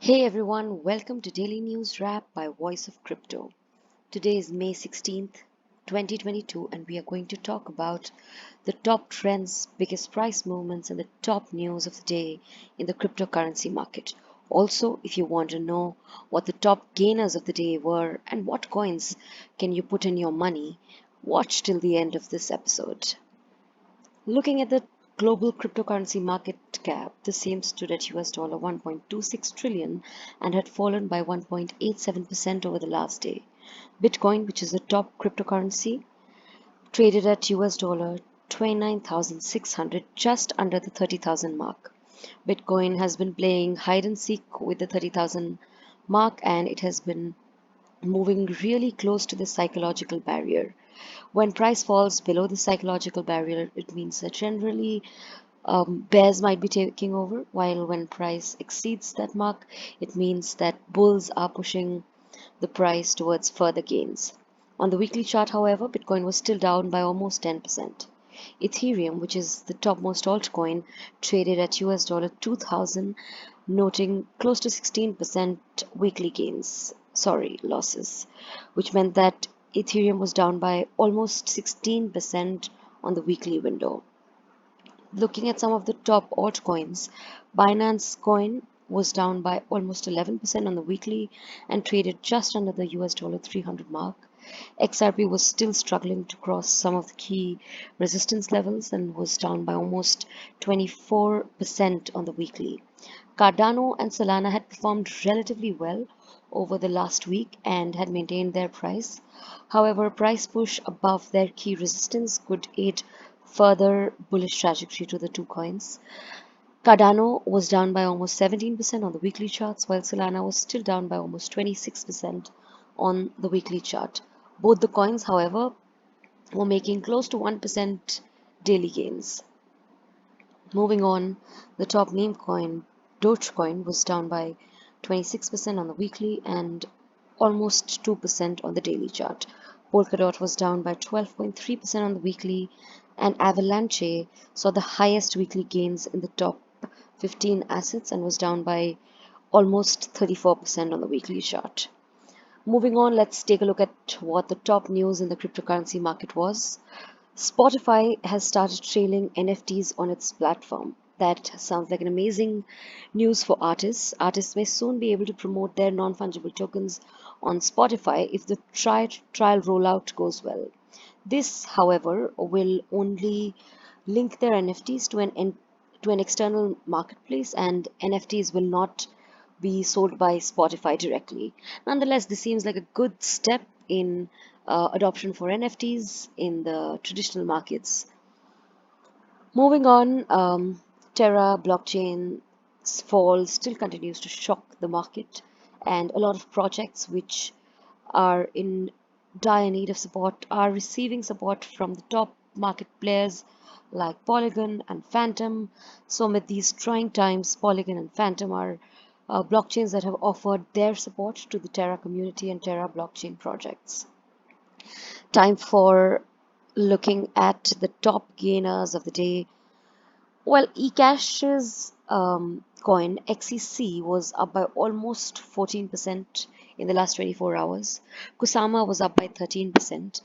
Hey everyone, welcome to Daily News Wrap by Voice of Crypto. Today is May 16th, 2022, and we are going to talk about the top trends, biggest price movements, and the top news of the day in the cryptocurrency market. Also, if you want to know what the top gainers of the day were and what coins can you put in your money, watch till the end of this episode. Looking at the global cryptocurrency market cap, the same stood at $1.26 trillion and had fallen by 1.87% over the last day. Bitcoin, which is the top cryptocurrency, traded at $29,600, just under the 30,000 mark. Bitcoin has been playing hide and seek with the 30,000 mark, and it has been moving really close to the psychological barrier. When price falls below the psychological barrier, it means that generally bears might be taking over, while when price exceeds that mark, it means that bulls are pushing the price towards further gains. On the weekly chart, however, Bitcoin was still down by almost 10%. Ethereum, which is the topmost altcoin, traded at $2,000, noting close to 16% weekly losses, which meant that Ethereum was down by almost 16% on the weekly window. Looking at some of the top altcoins, Binance Coin was down by almost 11% on the weekly and traded just under the $300 mark. XRP was still struggling to cross some of the key resistance levels and was down by almost 24% on the weekly. Cardano and Solana had performed relatively well over the last week and had maintained their price. However, a price push above their key resistance could aid further bullish trajectory to the two coins. Cardano was down by almost 17% on the weekly charts, while Solana was still down by almost 26% on the weekly chart. Both the coins, however, were making close to 1% daily gains. Moving on, the top meme coin, Dogecoin, was down by 26% on the weekly and almost 2% on the daily chart. Polkadot was down by 12.3% on the weekly, and Avalanche saw the highest weekly gains in the top 15 assets and was down by almost 34% on the weekly chart. Moving on, let's take a look at what the top news in the cryptocurrency market was. Spotify has started trailing NFTs on its platform. That sounds like an amazing news for artists. Artists may soon be able to promote their non-fungible tokens on Spotify if the trial rollout goes well. This, however, will only link their NFTs to an external marketplace, and NFTs will not be sold by Spotify directly. Nonetheless, this seems like a good step in adoption for NFTs in the traditional markets. Moving on, Terra Blockchain's fall still continues to shock the market, and a lot of projects which are in dire need of support are receiving support from the top market players like Polygon and Phantom. So, amid these trying times, Polygon and Phantom are blockchains that have offered their support to the Terra community and Terra blockchain projects. Time for looking at the top gainers of the day. Well, eCash's coin XEC was up by almost 14% in the last 24 hours. Kusama was up by 13%.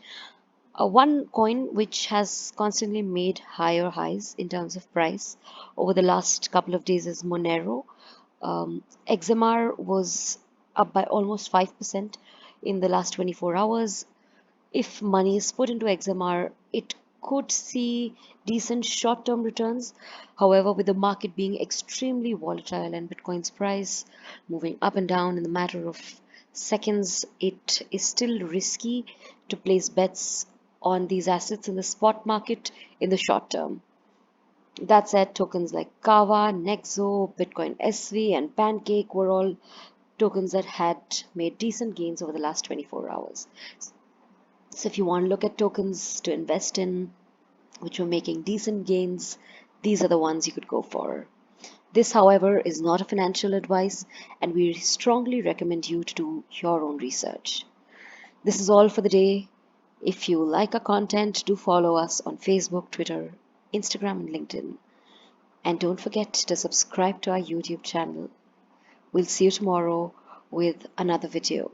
One coin which has constantly made higher highs in terms of price over the last couple of days is Monero. XMR was up by almost 5% in the last 24 hours. If money is put into XMR, it could see decent short-term returns. However, with the market being extremely volatile and Bitcoin's price moving up and down in the matter of seconds, it is still risky to place bets on these assets in the spot market in the short term. That said, tokens like Kava, Nexo, Bitcoin SV, and Pancake were all tokens that had made decent gains over the last 24 hours. So if you want to look at tokens to invest in, which were making decent gains, these are the ones you could go for. This, however, is not a financial advice, and we strongly recommend you to do your own research. This is all for the day. If you like our content, do follow us on Facebook, Twitter, Instagram, and LinkedIn. And don't forget to subscribe to our YouTube channel. We'll see you tomorrow with another video.